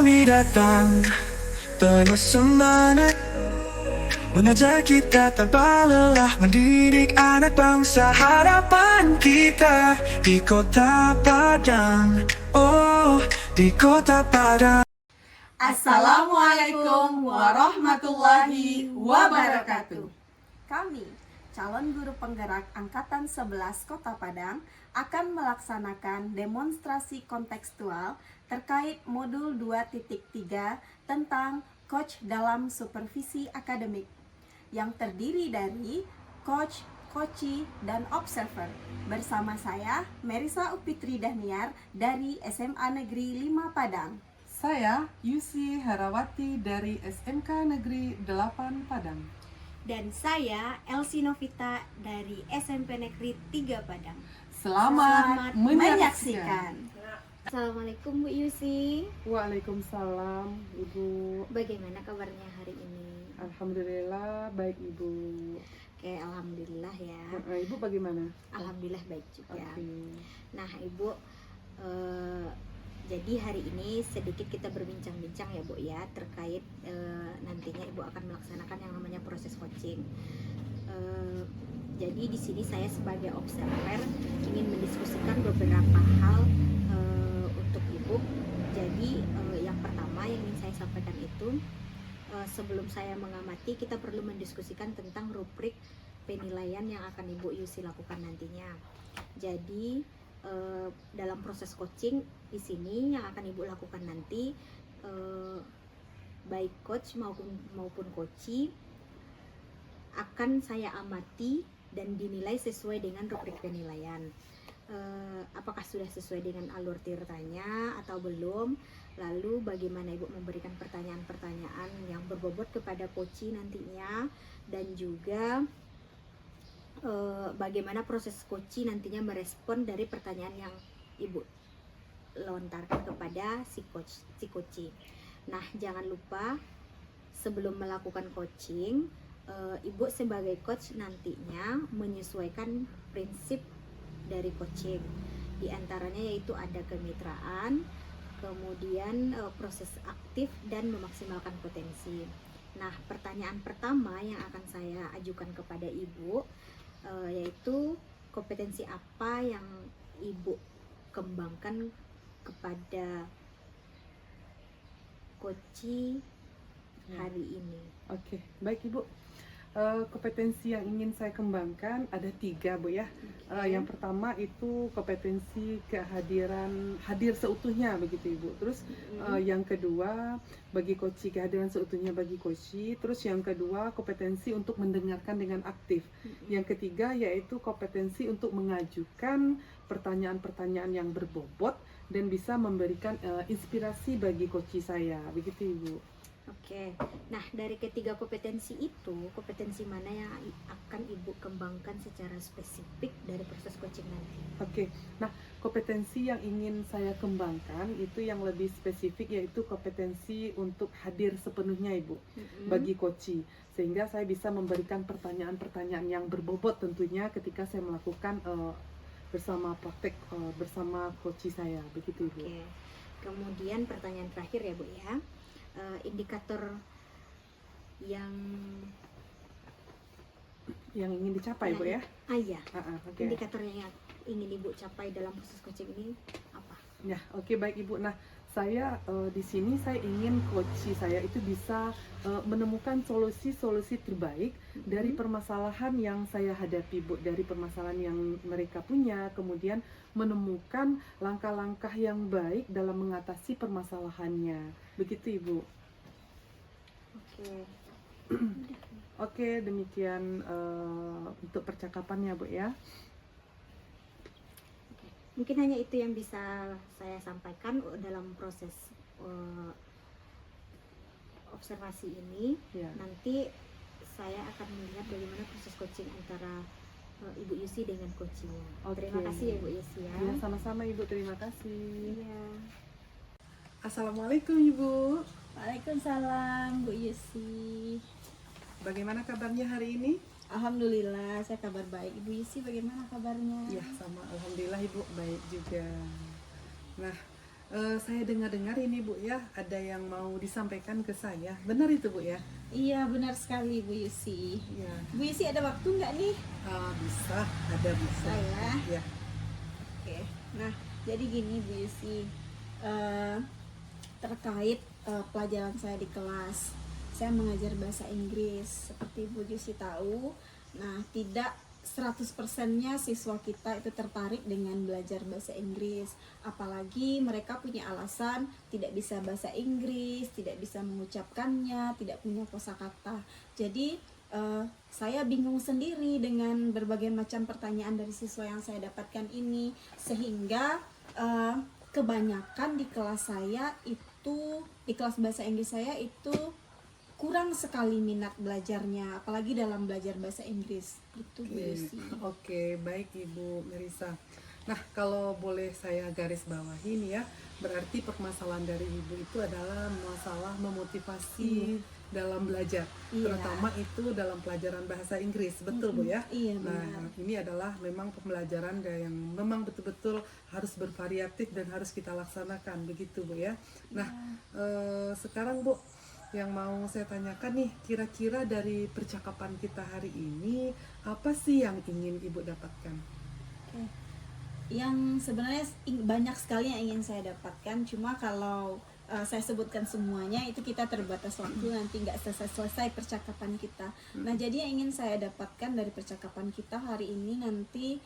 kami datang penuh semangat, mengajar kita tanpa lelah, mendidik anak bangsa. Harapan kita di Kota Padang, oh di Kota Padang. Assalamualaikum warahmatullahi wabarakatuh. Kami, calon guru penggerak Angkatan 11 Kota Padang, akan melaksanakan demonstrasi kontekstual terkait modul 2.3 tentang coach dalam supervisi akademik yang terdiri dari coach, coachee, dan observer. Bersama saya, Merisa Upitri Dahniar dari SMA Negeri 5 Padang. Saya Yusi Harawati dari SMK Negeri 8 Padang. Dan saya Elsie Novita dari SMP Negeri 3 Padang. Selamat menyaksikan. Assalamualaikum Bu Yusi. Waalaikumsalam Ibu. Bagaimana kabarnya hari ini? Alhamdulillah baik Ibu. Oke, alhamdulillah ya. Ibu bagaimana? Alhamdulillah baik juga. Oke. Nah Ibu, jadi hari ini sedikit kita berbincang-bincang ya Bu ya, terkait nantinya Ibu akan melaksanakan yang namanya proses coaching. Jadi di sini saya sebagai observer ingin mendiskusikan beberapa hal untuk Ibu. Jadi yang pertama yang ingin saya sampaikan itu, sebelum saya mengamati, kita perlu mendiskusikan tentang rubrik penilaian yang akan Ibu Yusi lakukan nantinya. Jadi dalam proses coaching di sini yang akan Ibu lakukan nanti, baik coach maupun coachee akan saya amati dan dinilai sesuai dengan rubrik penilaian. Apakah sudah sesuai dengan alur tirtanya atau belum? Lalu bagaimana Ibu memberikan pertanyaan-pertanyaan yang berbobot kepada coachee nantinya, dan juga bagaimana proses coachee nantinya merespon dari pertanyaan yang Ibu lontarkan kepada si coachee. Nah, jangan lupa sebelum melakukan coaching, Ibu sebagai coach nantinya menyesuaikan prinsip dari coaching. Di antaranya yaitu ada kemitraan, kemudian proses aktif dan memaksimalkan potensi. Nah, pertanyaan pertama yang akan saya ajukan kepada Ibu yaitu kompetensi apa yang Ibu kembangkan kepada coachee hari ini. Oke, baik Ibu. Kompetensi yang ingin saya kembangkan ada 3 Bu ya. Yang pertama itu kompetensi hadir seutuhnya begitu Ibu. Terus yang kedua bagi coachee, kehadiran seutuhnya bagi coachee. Terus yang kedua kompetensi untuk mendengarkan dengan aktif. Yang ketiga yaitu kompetensi untuk mengajukan pertanyaan-pertanyaan yang berbobot dan bisa memberikan inspirasi bagi coachee saya begitu Ibu. Oke, nah dari ketiga kompetensi itu, kompetensi mana yang akan Ibu kembangkan secara spesifik dari proses coaching nanti? Oke, nah kompetensi yang ingin saya kembangkan itu yang lebih spesifik yaitu kompetensi untuk hadir sepenuhnya Ibu bagi coachee, sehingga saya bisa memberikan pertanyaan-pertanyaan yang berbobot tentunya ketika saya melakukan bersama praktek bersama coachee saya begitu Ibu. Oke, kemudian pertanyaan terakhir ya Bu ya. Indikator yang ingin dicapai Bu ya? Iya. Okay. Indikator yang ingin Ibu capai dalam proses coaching ini apa? Ya, oke, baik Ibu. Nah, saya di sini saya ingin coachee saya itu bisa menemukan solusi-solusi terbaik dari permasalahan yang saya hadapi Bu, dari permasalahan yang mereka punya, kemudian menemukan langkah-langkah yang baik dalam mengatasi permasalahannya. Begitu Ibu. Oke. Oke, demikian untuk percakapannya Bu ya. Mungkin hanya itu yang bisa saya sampaikan dalam proses observasi ini. Ya. Nanti saya akan melihat bagaimana proses coaching antara Ibu Yusi dengan coachingnya. Terima kasih ya Bu Yusi ya. Ya, sama-sama Ibu, terima kasih. Iya. Assalamualaikum Ibu. Waalaikumsalam Bu Yusi. Bagaimana kabarnya hari ini? Alhamdulillah, saya kabar baik. Ibu Yusi bagaimana kabarnya? Ya, sama alhamdulillah Ibu, baik juga. Nah, Saya dengar-dengar ini Bu ya, ada yang mau disampaikan ke saya. Benar itu Bu ya? Iya, benar sekali Bu Yusi. Iya. Bu Yusi ada waktu nggak nih? Bisa, ada bisa. Saya. Ya. Oke. Nah, jadi gini Bu Yusi. Terkait pelajaran saya di kelas, saya mengajar bahasa Inggris. Seperti Bu Yusi tahu, nah tidak 100%-nya siswa kita itu tertarik dengan belajar bahasa Inggris. Apalagi mereka punya alasan tidak bisa bahasa Inggris, tidak bisa mengucapkannya, tidak punya kosakata. Jadi saya bingung sendiri dengan berbagai macam pertanyaan dari siswa yang saya dapatkan ini, sehingga kebanyakan di kelas saya itu, di kelas bahasa Inggris saya itu kurang sekali minat belajarnya, apalagi dalam belajar bahasa Inggris. Itu Bu Yusi. Oke, baik Ibu Merisa. Nah, kalau boleh saya garis bawahi nih ya, berarti permasalahan dari Ibu itu adalah masalah memotivasi dalam belajar, Iya. terutama itu dalam pelajaran bahasa Inggris, betul Bu ya? Iya, Nah, benar. ini adalah memang pembelajaran yang memang betul-betul harus bervariatif dan harus kita laksanakan, begitu Bu ya? Nah, sekarang Bu, yang mau saya tanyakan nih, kira-kira dari percakapan kita hari ini, apa sih yang ingin Ibu dapatkan? Oke. Yang sebenarnya banyak sekali yang ingin saya dapatkan, cuma kalau saya sebutkan semuanya itu kita terbatas waktu, nanti nggak selesai percakapan kita. Nah, jadi yang ingin saya dapatkan dari percakapan kita hari ini nanti,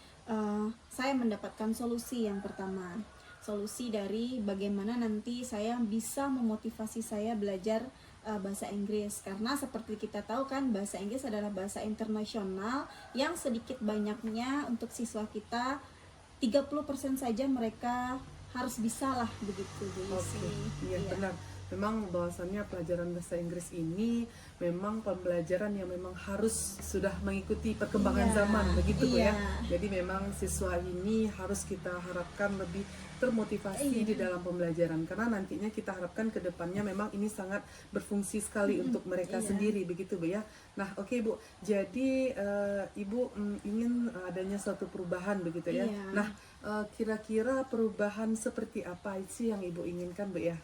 saya mendapatkan solusi. Yang pertama, solusi dari bagaimana nanti saya bisa memotivasi saya belajar bahasa Inggris, karena seperti kita tahu kan, bahasa Inggris adalah bahasa internasional yang sedikit banyaknya untuk siswa kita 30% saja mereka harus bisa lah, begitu Bu Yusi. Iya, benar. Memang bahwasannya pelajaran bahasa Inggris ini memang pembelajaran yang memang harus sudah mengikuti perkembangan Iya, zaman, begitu Bu ya. iya. Jadi memang siswa ini harus kita harapkan lebih termotivasi Iya. di dalam pembelajaran, karena nantinya kita harapkan ke depannya memang ini sangat berfungsi sekali untuk mereka Iya. sendiri, begitu Bu ya. Nah, oke Bu. Jadi Ibu ingin adanya suatu perubahan begitu ya. Iya. Nah, kira-kira perubahan seperti apa sih yang Ibu inginkan Bu ya?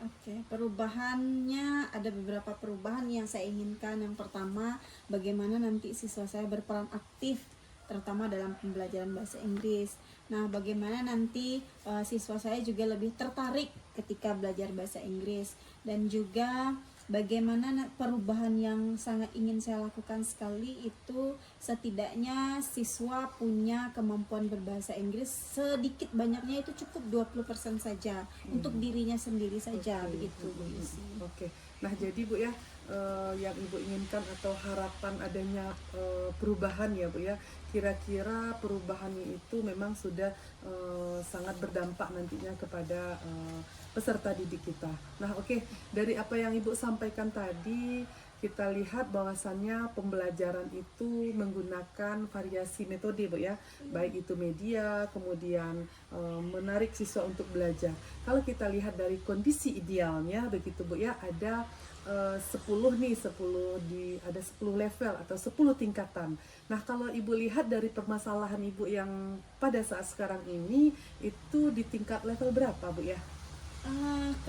Oke, perubahannya ada beberapa perubahan yang saya inginkan. Yang pertama, bagaimana nanti siswa saya berperan aktif terutama dalam pembelajaran bahasa Inggris. Nah, bagaimana nanti siswa saya juga lebih tertarik ketika belajar bahasa Inggris, dan juga bagaimana perubahan yang sangat ingin saya lakukan sekali itu, setidaknya siswa punya kemampuan berbahasa Inggris sedikit banyaknya itu cukup 20% saja untuk dirinya sendiri saja. Oke. Begitu Bu Yusi. Oke. Nah, jadi Bu ya, yang Ibu inginkan atau harapan adanya perubahan ya Bu ya, kira-kira perubahannya itu memang sudah sangat berdampak nantinya kepada peserta didik kita. Nah, oke, dari apa yang Ibu sampaikan tadi, kita lihat bahwasannya pembelajaran itu menggunakan variasi metode Bu ya, baik itu media, kemudian menarik siswa untuk belajar. Kalau kita lihat dari kondisi idealnya begitu Bu ya, ada 10 nih, ada 10 level atau 10 tingkatan. Nah, kalau Ibu lihat dari permasalahan Ibu yang pada saat sekarang ini, itu di tingkat level berapa Bu ya?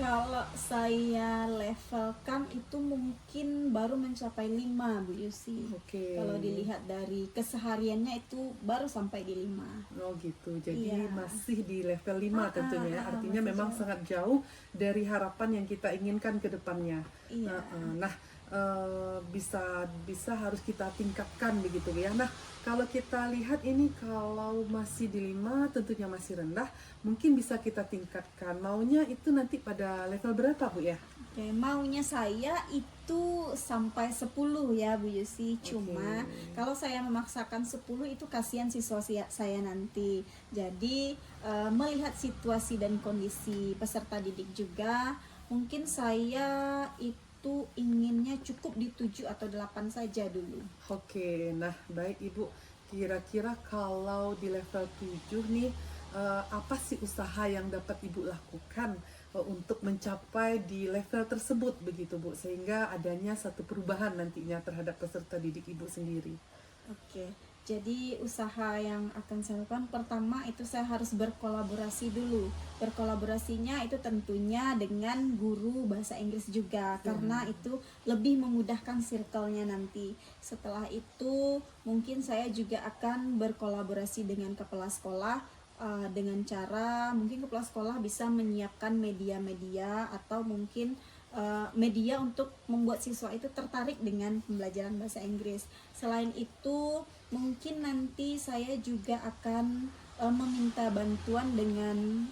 Kalau saya levelkan itu mungkin baru mencapai 5 Bu Yusi. Oke. Kalau dilihat dari kesehariannya itu baru sampai di 5. Oh gitu, jadi Iya. masih di level 5 tentunya ya. Artinya masih memang jauh. sangat jauh dari harapan yang kita inginkan ke depannya. Iya. Nah, bisa harus kita tingkatkan begitu ya. Nah, kalau kita lihat ini, kalau masih di 5 tentunya masih rendah, mungkin bisa kita tingkatkan. Maunya itu nanti pada level berapa Bu ya? Oke, maunya saya itu sampai 10 ya Bu Yusi. Cuma kalau saya memaksakan 10 itu kasihan siswa saya nanti. Jadi melihat situasi dan kondisi peserta didik juga, mungkin saya itu inginnya cukup di 7 atau 8 saja dulu. Oke, nah baik Ibu. Kira-kira kalau di level 7 nih, apa sih usaha yang dapat Ibu lakukan untuk mencapai di level tersebut begitu Bu, sehingga adanya satu perubahan nantinya terhadap peserta didik Ibu sendiri? Oke, Jadi usaha yang akan saya lakukan pertama itu saya harus berkolaborasi dulu. Berkolaborasinya itu tentunya dengan guru bahasa Inggris juga, karena itu lebih memudahkan circle-nya nanti. Setelah itu mungkin saya juga akan berkolaborasi dengan kepala sekolah, dengan cara mungkin kepala sekolah bisa menyiapkan media-media atau mungkin media untuk membuat siswa itu tertarik dengan pembelajaran bahasa Inggris. Selain itu, mungkin nanti saya juga akan meminta bantuan dengan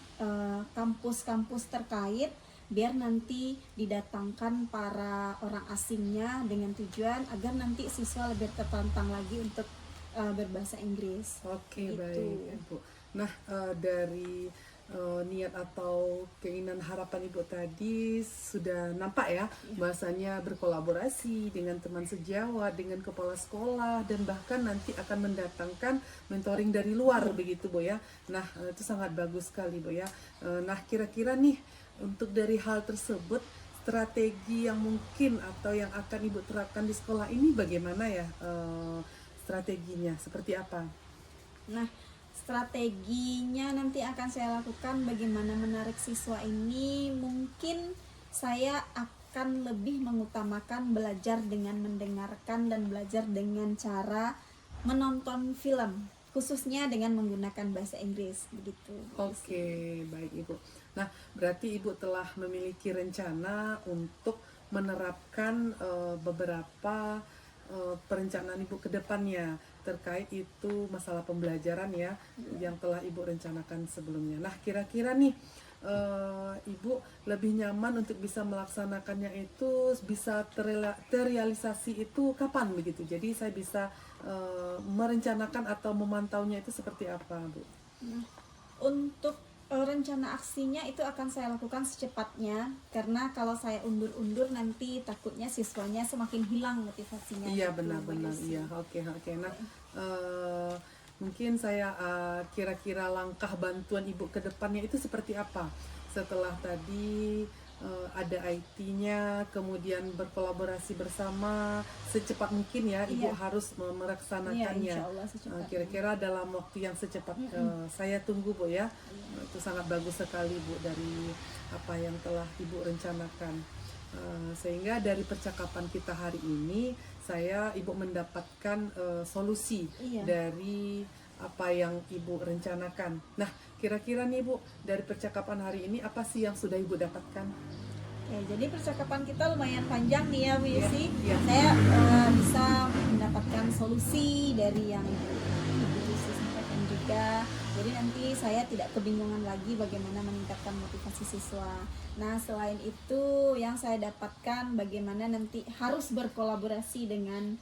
kampus-kampus terkait, biar nanti didatangkan para orang asingnya dengan tujuan agar nanti siswa lebih tertantang lagi untuk berbahasa Inggris. Oke, Gitu. baik Ibu. Nah, dari niat atau keinginan harapan Ibu tadi sudah nampak ya, bahasanya berkolaborasi dengan teman sejawat, dengan kepala sekolah, dan bahkan nanti akan mendatangkan mentoring dari luar begitu Bu ya. Nah, itu sangat bagus sekali Bu ya. Nah, kira-kira nih untuk dari hal tersebut, strategi yang mungkin atau yang akan Ibu terapkan di sekolah ini bagaimana ya, strateginya seperti apa? Nah, strateginya nanti akan saya lakukan bagaimana menarik siswa ini. Mungkin saya akan lebih mengutamakan belajar dengan mendengarkan dan belajar dengan cara menonton film, khususnya dengan menggunakan bahasa Inggris begitu. Oke, baik Ibu. Nah, berarti Ibu telah memiliki rencana untuk menerapkan beberapa perencanaan Ibu ke depannya terkait itu masalah pembelajaran ya, yang telah Ibu rencanakan sebelumnya. Nah, kira-kira nih Ibu lebih nyaman untuk bisa melaksanakannya itu bisa terrealisasi itu kapan begitu? Jadi saya bisa merencanakan atau memantaunya itu seperti apa, Bu? Nah, untuk rencana aksinya itu akan saya lakukan secepatnya, karena kalau saya undur-undur nanti takutnya siswanya semakin hilang motivasinya. Iya, gitu, benar-benar Mbak Desi. iya. Oke. Nah, mungkin saya kira-kira langkah bantuan Ibu ke depannya itu seperti apa? Setelah tadi ada IT-nya, kemudian berkolaborasi bersama secepat mungkin ya, Ibu Iya. harus Iya, melaksanakannya. insya Allah secepatnya. Kira-kira dalam waktu yang secepat saya tunggu Bu ya. Itu sangat bagus sekali Bu dari apa yang telah Ibu rencanakan. Sehingga dari percakapan kita hari ini Ibu mendapatkan solusi Iya. dari apa yang Ibu rencanakan. Nah, kira-kira nih Bu, dari percakapan hari ini apa sih yang sudah Ibu dapatkan? Oke, jadi percakapan kita lumayan panjang nih ya, Bu Iya, Yusi. iya. Saya bisa mendapatkan solusi dari yang Ibu Yusi sampaikan juga. Jadi nanti saya tidak kebingungan lagi bagaimana meningkatkan motivasi siswa. Nah, selain itu yang saya dapatkan bagaimana nanti harus berkolaborasi dengan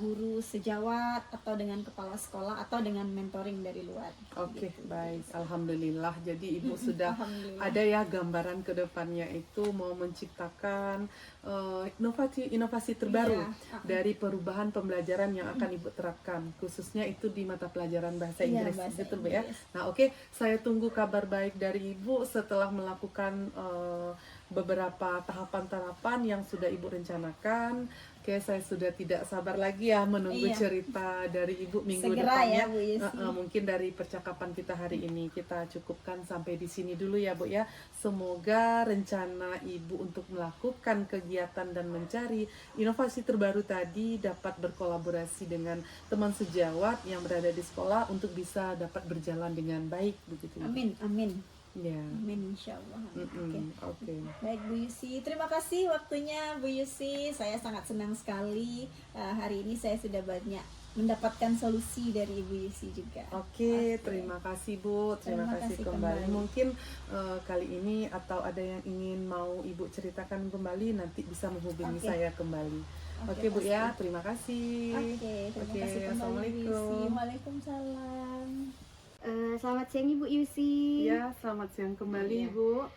guru sejawat atau dengan kepala sekolah atau dengan mentoring dari luar. Oke, Gitu. baik. Alhamdulillah. Jadi Ibu sudah Alhamdulillah. ada ya gambaran ke depannya itu mau menciptakan inovasi terbaru Iya, dari perubahan pembelajaran yang akan Ibu terapkan, khususnya itu di mata pelajaran bahasa Iya, Inggris, bahasa gitu Bu ya. Inggris. Nah, oke, saya tunggu kabar baik dari Ibu setelah melakukan beberapa tahapan-tahapan yang sudah Ibu rencanakan. Oke, saya sudah tidak sabar lagi ya menunggu Iya. cerita dari Ibu minggu Segera depannya. ya, Bu Yusi. Mungkin dari percakapan kita hari ini kita cukupkan sampai di sini dulu ya Bu ya. Semoga rencana Ibu untuk melakukan kegiatan dan mencari inovasi terbaru tadi dapat berkolaborasi dengan teman sejawat yang berada di sekolah untuk bisa dapat berjalan dengan baik begitu. Amin, amin. Ya. Amin, insya Allah. Oke. Oke. Baik Bu Yusi, terima kasih waktunya Bu Yusi. Saya sangat senang sekali hari ini saya sudah banyak mendapatkan solusi dari Ibu Yusi juga. Oke, terima kasih Bu, terima Terima kasih kasih kembali. kembali. Mungkin kali ini atau ada yang ingin mau Ibu ceritakan kembali nanti bisa menghubungi Oke. saya kembali. Oke Bu pasti. ya, terima kasih. Oke, terima Oke, kasih kembali Bu Yusi. Assalamualaikum. Waalaikumsalam. Selamat siang Ibu Yusi. Ya, selamat siang kembali Iya. Bu.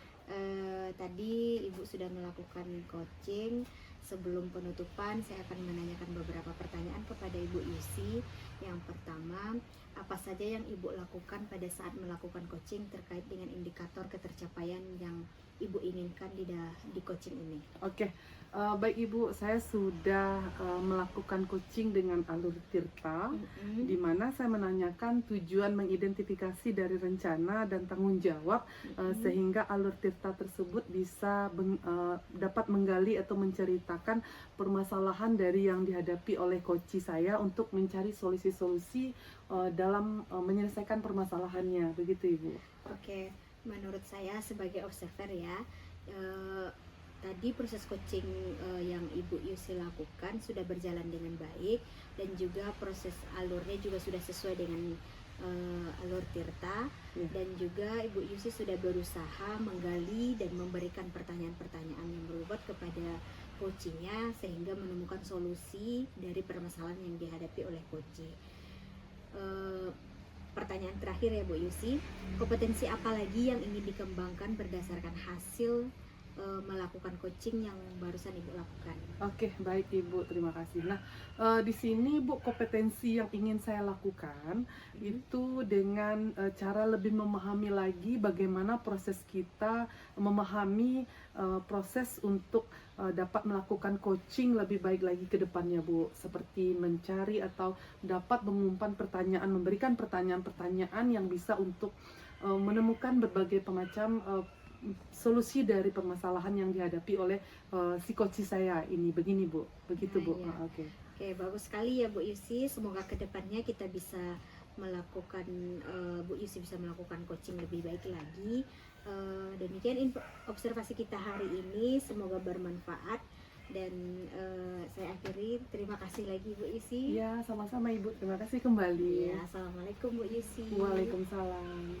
Tadi Ibu sudah melakukan coaching. Sebelum penutupan, saya akan menanyakan beberapa pertanyaan kepada Ibu Yusi. Yang pertama, apa saja yang Ibu lakukan pada saat melakukan coaching terkait dengan indikator ketercapaian yang Ibu inginkan di coaching ini? Oke, baik Ibu, saya sudah melakukan coaching dengan Alur Tirta, di mana saya menanyakan tujuan mengidentifikasi dari rencana dan tanggung jawab sehingga Alur Tirta tersebut bisa dapat menggali atau menceritakan permasalahan dari yang dihadapi oleh coach saya untuk mencari solusi-solusi dalam menyelesaikan permasalahannya, begitu Ibu. Oke, menurut saya sebagai observer ya, tadi proses coaching yang Ibu Yusi lakukan sudah berjalan dengan baik, dan juga proses alurnya juga sudah sesuai dengan Alur Tirta, dan juga Ibu Yusi sudah berusaha menggali dan memberikan pertanyaan-pertanyaan yang berbobot kepada coachingnya sehingga menemukan solusi dari permasalahan yang dihadapi oleh coach. Pertanyaan terakhir ya Bu Yusi, kompetensi apa lagi yang ingin dikembangkan berdasarkan hasil melakukan coaching yang barusan Ibu lakukan? Oke, baik Ibu, terima kasih. Nah, di sini Bu, kompetensi yang ingin saya lakukan itu dengan cara lebih memahami lagi bagaimana proses kita memahami proses untuk dapat melakukan coaching lebih baik lagi ke depannya Bu, seperti mencari atau dapat mengumpan pertanyaan, memberikan pertanyaan-pertanyaan yang bisa untuk menemukan berbagai macam solusi dari permasalahan yang dihadapi oleh si coach saya ini. Begini Bu, begitu Bu. Iya. Oke. Oke, bagus sekali ya Bu Yusi. Semoga kedepannya kita bisa melakukan Bu Yusi bisa melakukan coaching lebih baik lagi. Demikian observasi kita hari ini, semoga bermanfaat, dan saya akhiri. Terima kasih lagi Bu Yusi. Ya, sama-sama Ibu. Terima kasih kembali. Ya, assalamualaikum Bu Yusi. Waalaikumsalam.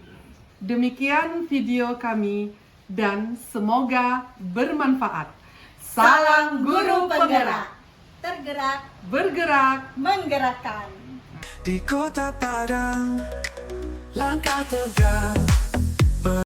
Demikian video kami dan semoga bermanfaat. Salam guru penggerak, Tergerak, bergerak. menggerakkan. Di kota Padang, langkah tegak